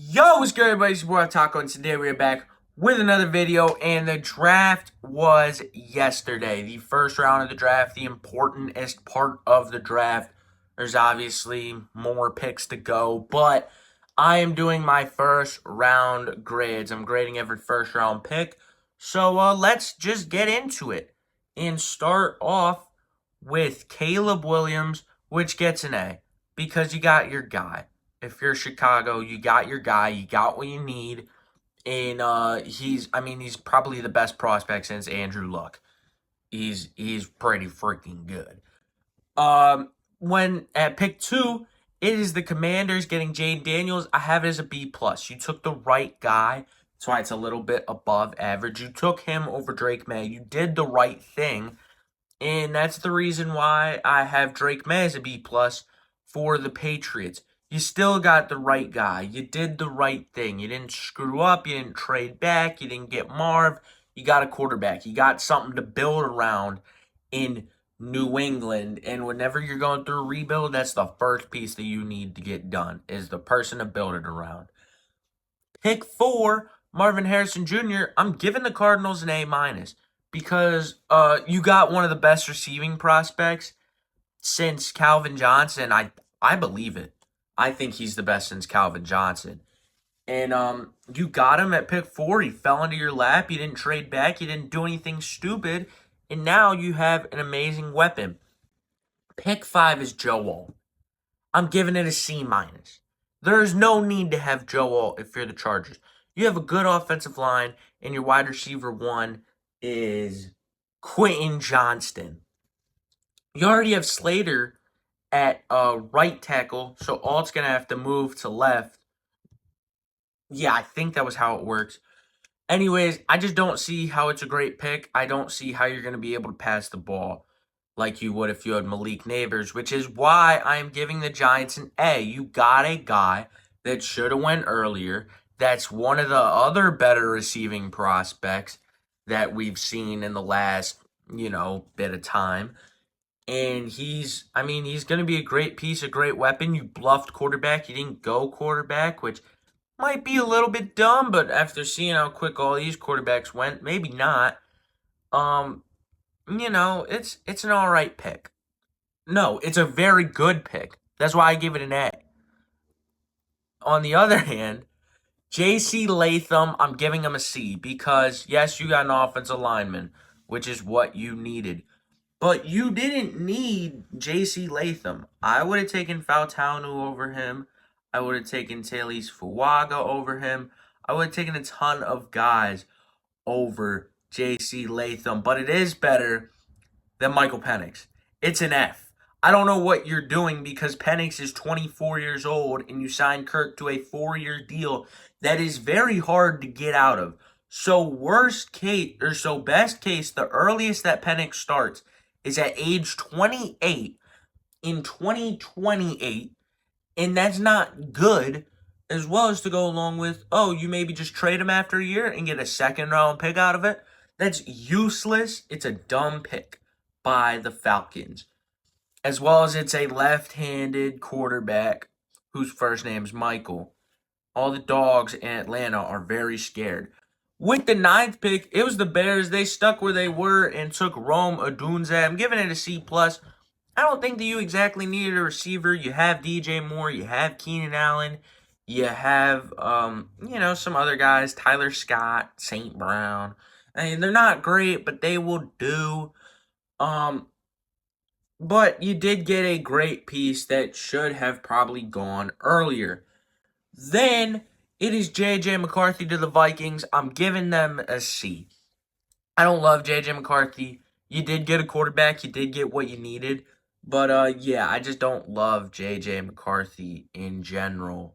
Yo, what's good, everybody? It's your boy Taco, and today we're back with another video. And the draft was yesterday, the first round of the draft, the importantest part of the draft. There's obviously more picks to go, but I am doing my first round grades. I'm grading every first round pick. So let's just get into it and start off with Caleb Williams, which gets an A because you got your guy. If you're Chicago, you got your guy, you got what you need, and he's probably the best prospect since Andrew Luck. He's pretty freaking good. When at pick 2, it is the Commanders getting Jane Daniels. I have it as a B plus. You took the right guy, that's why it's a little bit above average. You took him over Drake May. You did the right thing, and that's the reason why I have Drake May as a B plus for the Patriots. You still got the right guy. You did the right thing. You didn't screw up. You didn't trade back. You didn't get Marv. You got a quarterback. You got something to build around in New England. And whenever you're going through a rebuild, that's the first piece that you need to get done, is the person to build it around. Pick 4, Marvin Harrison Jr., I'm giving the Cardinals an A minus because you got one of the best receiving prospects since Calvin Johnson. I believe it. I think he's the best since Calvin Johnson. And you got him at pick 4. He fell into your lap. You didn't trade back. You didn't do anything stupid. And now you have an amazing weapon. Pick 5 is Joe Alt. I'm giving it a C minus. There's no need to have Joe Alt if you're the Chargers. You have a good offensive line, and your wide receiver 1 is Quentin Johnston. You already have Slater at right tackle, so Alt's going to have to move to left. Yeah, I think that was how it works. Anyways, I just don't see how it's a great pick. I don't see how you're going to be able to pass the ball like you would if you had Malik Neighbors, which is why I am giving the Giants an A. You got a guy that should have went earlier. That's one of the other better receiving prospects that we've seen in the last, bit of time. And he's going to be a great piece, a great weapon. You bluffed quarterback. You didn't go quarterback, which might be a little bit dumb, but after seeing how quick all these quarterbacks went, maybe not. It's an all right pick. No, it's a very good pick. That's why I give it an A. On the other hand, J.C. Latham, I'm giving him a C because, yes, you got an offensive lineman, which is what you needed. But you didn't need J.C. Latham. I would have taken Fautaunu over him. I would have taken Talise Fuaga over him. I would have taken a ton of guys over J.C. Latham. But it is better than Michael Penix. It's an F. I don't know what you're doing because Penix is 24 years old and you signed Kirk to a 4-year deal that is very hard to get out of. So best case, the earliest that Penix starts is at age 28 in 2028, and that's not good, as well as to go along with, you maybe just trade him after a year and get a second-round pick out of it. That's useless. It's a dumb pick by the Falcons, as well as it's a left-handed quarterback whose first name's Michael. All the dogs in Atlanta are very scared. With the 9th pick, it was the Bears. They stuck where they were and took Rome Odunze. I'm giving it a C+. I don't think that you exactly needed a receiver. You have DJ Moore. You have Keenan Allen. You have, some other guys. Tyler Scott, St. Brown. I mean, they're not great, but they will do. But you did get a great piece that should have probably gone earlier. Then it is J.J. McCarthy to the Vikings. I'm giving them a C. I don't love J.J. McCarthy. You did get a quarterback. You did get what you needed. But, I just don't love J.J. McCarthy in general.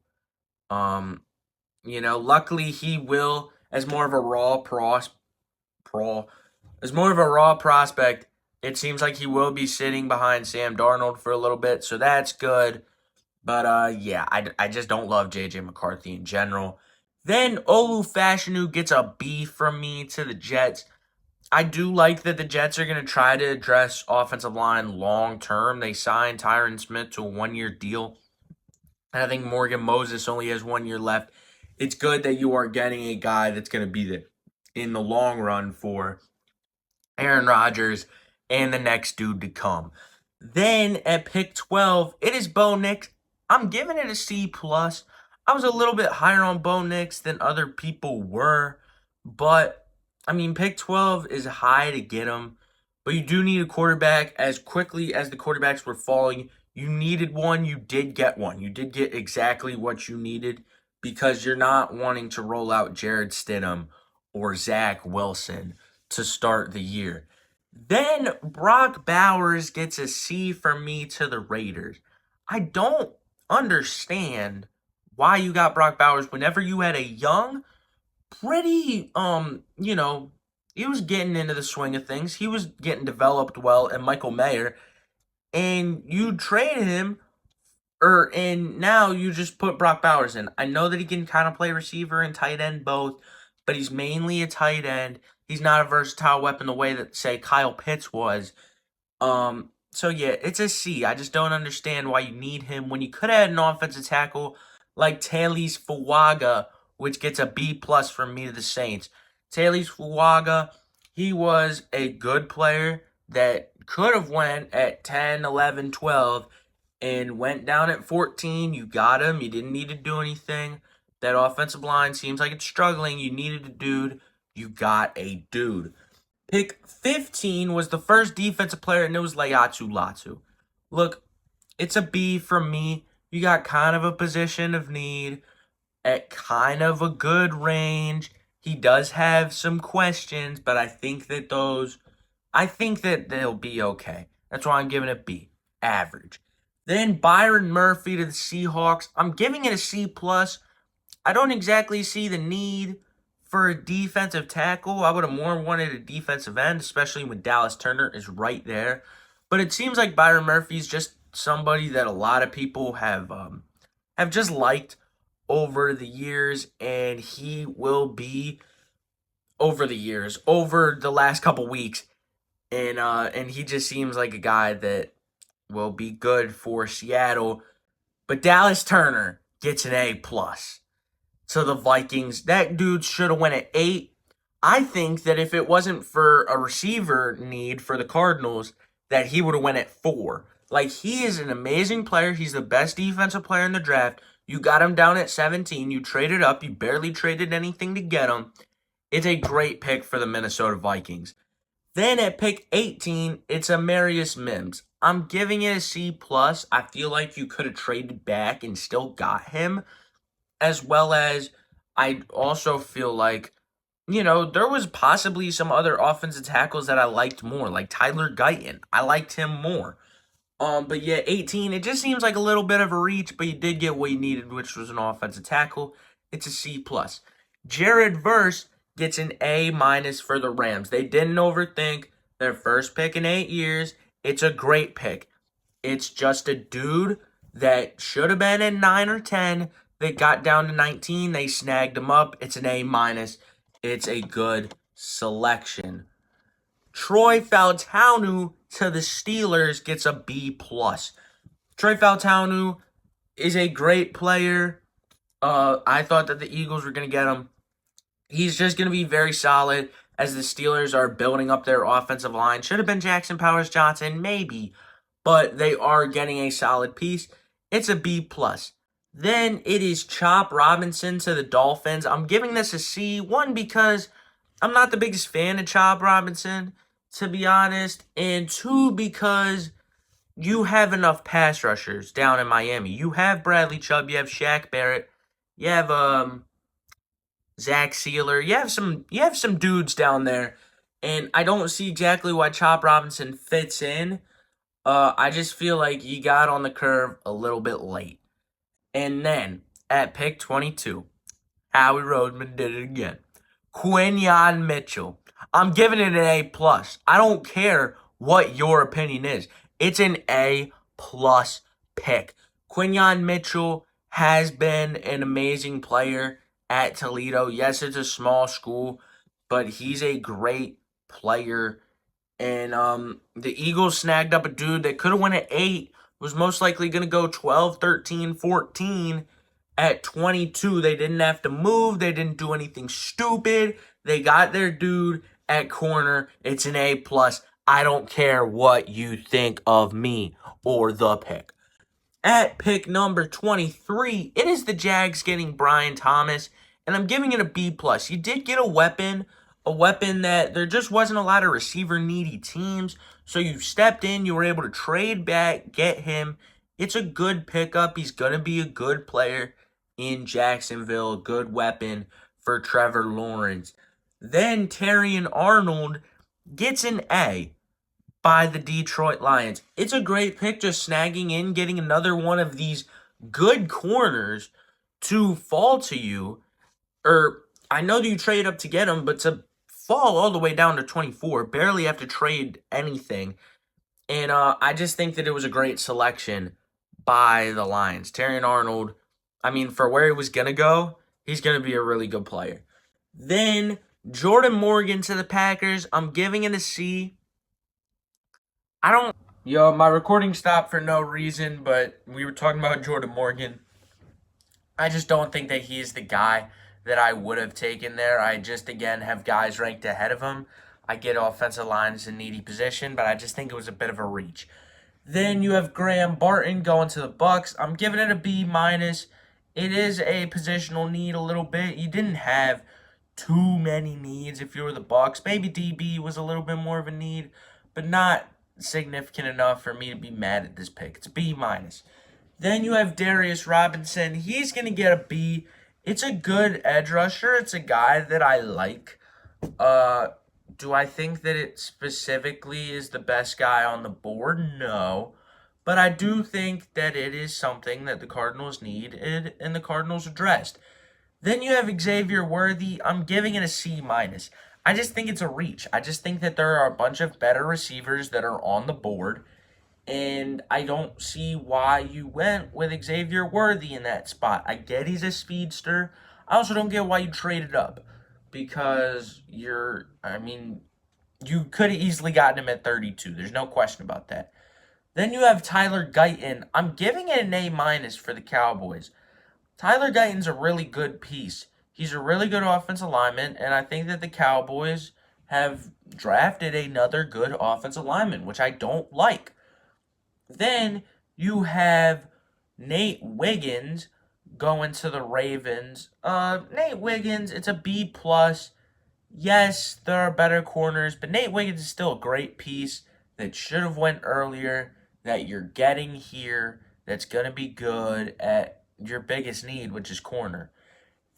Luckily he will, as more of a raw prospect, it seems like he will be sitting behind Sam Darnold for a little bit, so that's good. But, I just don't love J.J. McCarthy in general. Then Olu Fashanu gets a B from me to the Jets. I do like that the Jets are going to try to address offensive line long term. They signed Tyron Smith to a 1-year deal. And I think Morgan Moses only has 1 year left. it's good that you are getting a guy that's going to be there in the long run for Aaron Rodgers and the next dude to come. Then at pick 12, it is Bo Nix. I'm giving it a C plus. I was a little bit higher on Bo Nix than other people were, but I mean, pick 12 is high to get him, but you do need a quarterback. As quickly as the quarterbacks were falling, you needed one. You did get one. You did get exactly what you needed because you're not wanting to roll out Jared Stidham or Zach Wilson to start the year. Then Brock Bowers gets a C for me to the Raiders. I don't understand why you got Brock Bowers whenever you had a young, pretty, he was getting into the swing of things. He was getting developed well, and Michael Mayer, and you traded him, and now you just put Brock Bowers in. I know that he can kind of play receiver and tight end both, but he's mainly a tight end. He's not a versatile weapon the way that, say, Kyle Pitts was. So yeah, it's a C. I just don't understand why you need him when you could have had an offensive tackle like Talis Fuaga, which gets a B plus from me to the Saints. Talis Fuaga, he was a good player that could have went at 10, 11, 12, and went down at 14. You got him. You didn't need to do anything. That offensive line seems like it's struggling. You needed a dude. You got a dude. Pick 15 was the first defensive player, and it was Laiatu Latu. Look, it's a B from me. You got kind of a position of need at kind of a good range. He does have some questions, but I think that they'll be okay. That's why I'm giving it B, average. Then Byron Murphy to the Seahawks. I'm giving it a C plus. I don't exactly see the need for a defensive tackle. I would have more wanted a defensive end, especially when Dallas Turner is right there. But it seems like Byron Murphy's just somebody that a lot of people have just liked over the years, and he will be over the last couple weeks, and he just seems like a guy that will be good for Seattle. But Dallas Turner gets an A plus. So the Vikings, that dude should have went at 8. I think that if it wasn't for a receiver need for the Cardinals, that he would have went at 4. Like, he is an amazing player. He's the best defensive player in the draft. You got him down at 17. You traded up. You barely traded anything to get him. It's a great pick for the Minnesota Vikings. Then at pick 18, it's Amarius Mims. I'm giving it a C plus. I feel like you could have traded back and still got him. As well as I also feel like, there was possibly some other offensive tackles that I liked more, like Tyler Guyton. I liked him more. But yeah, 18, it just seems like a little bit of a reach, but you did get what you needed, which was an offensive tackle. It's a C plus. Jared Verse gets an A minus for the Rams. They didn't overthink their first pick in 8 years. It's a great pick. It's just a dude that should have been in 9 or 10. They got down to 19. They snagged him up. It's an A minus. It's a good selection. Troy Fautanu to the Steelers gets a B plus. Troy Fautanu is a great player. I thought that the Eagles were going to get him. He's just going to be very solid as the Steelers are building up their offensive line. Should have been Jackson Powers-Johnson, maybe, but they are getting a solid piece. It's a B plus. Then it is Chop Robinson to the Dolphins. I'm giving this a C. 1, because I'm not the biggest fan of Chop Robinson, to be honest. And 2, because you have enough pass rushers down in Miami. You have Bradley Chubb. You have Shaq Barrett. You have Zach Sealer. You have some dudes down there. And I don't see exactly why Chop Robinson fits in. I just feel like you got on the curve a little bit late. And then, at pick 22, Howie Roseman did it again. Quinyon Mitchell. I'm giving it an A+. I don't care what your opinion is. It's an A+ pick. Quinyon Mitchell has been an amazing player at Toledo. Yes, it's a small school, but he's a great player. And the Eagles snagged up a dude that could have went at 8, was most likely going to go 12, 13, 14, At 22, they didn't have to move. They didn't do anything stupid. They got their dude at corner. It's an A+. I don't care what you think of me or the pick. At pick number 23, it is the Jags getting Brian Thomas, and I'm giving it a B+. You did get a weapon that there just wasn't a lot of receiver-needy teams, so you stepped in, you were able to trade back, get him. It's a good pickup. He's going to be a good player in Jacksonville, a good weapon for Trevor Lawrence. Then Terrion Arnold gets an A by the Detroit Lions. It's a great pick, just snagging in, getting another one of these good corners to fall to you. Or I know that you trade up to get them, but to fall all the way down to 24, barely have to trade anything. And I just think that it was a great selection by the Lions. Terrion Arnold, I mean, for where he was going to go, he's going to be a really good player. Then Jordan Morgan to the Packers. I'm giving it a C. Yo, my recording stopped for no reason, but we were talking about Jordan Morgan. I just don't think that he's the guy that I would have taken there. I just, again, have guys ranked ahead of him. I get offensive lines in needy position, but I just think it was a bit of a reach. Then you have Graham Barton going to the Bucks. I'm giving it a B-. It is a positional need a little bit. You didn't have too many needs if you were the Bucks. Maybe DB was a little bit more of a need, but not significant enough for me to be mad at this pick. It's B-. Then you have Darius Robinson. He's going to get a B. It's a good edge rusher. It's a guy that I like. Do I think that it specifically is the best guy on the board? No. But I do think that it is something that the Cardinals needed and the Cardinals addressed. Then you have Xavier Worthy. I'm giving it a C-. I just think it's a reach. I just think that there are a bunch of better receivers that are on the board. And I don't see why you went with Xavier Worthy in that spot. I get he's a speedster. I also don't get why you traded up. Because you could have easily gotten him at 32. There's no question about that. Then you have Tyler Guyton. I'm giving it an A- for the Cowboys. Tyler Guyton's a really good piece. He's a really good offensive lineman, and I think that the Cowboys have drafted another good offensive lineman, which I don't like. Then you have Nate Wiggins going to the Ravens. Nate Wiggins, it's a B+. Yes, there are better corners, but Nate Wiggins is still a great piece that should have went earlier, that you're getting here, that's going to be good at your biggest need, which is corner.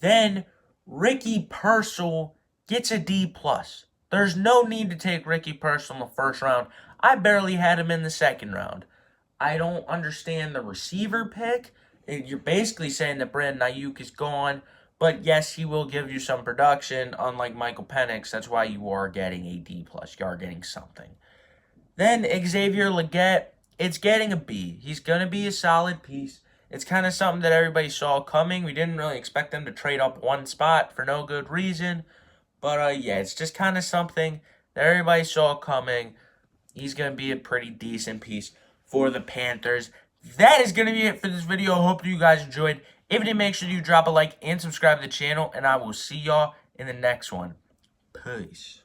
Then Ricky Pearsall gets a D+. There's no need to take Ricky Pearsall in the first round. I barely had him in the second round. I don't understand the receiver pick. You're basically saying that Brandon Ayuk is gone. But yes, he will give you some production, unlike Michael Penix. That's why you are getting a D+. You are getting something. Then Xavier Legette, it's getting a B. He's going to be a solid piece. It's kind of something that everybody saw coming. We didn't really expect them to trade up one spot for no good reason. But yeah, it's just kind of something that everybody saw coming. He's going to be a pretty decent piece for the Panthers. That is going to be it for this video. I hope you guys enjoyed. If you did, make sure you drop a like and subscribe to the channel, and I will see y'all in the next one. Peace.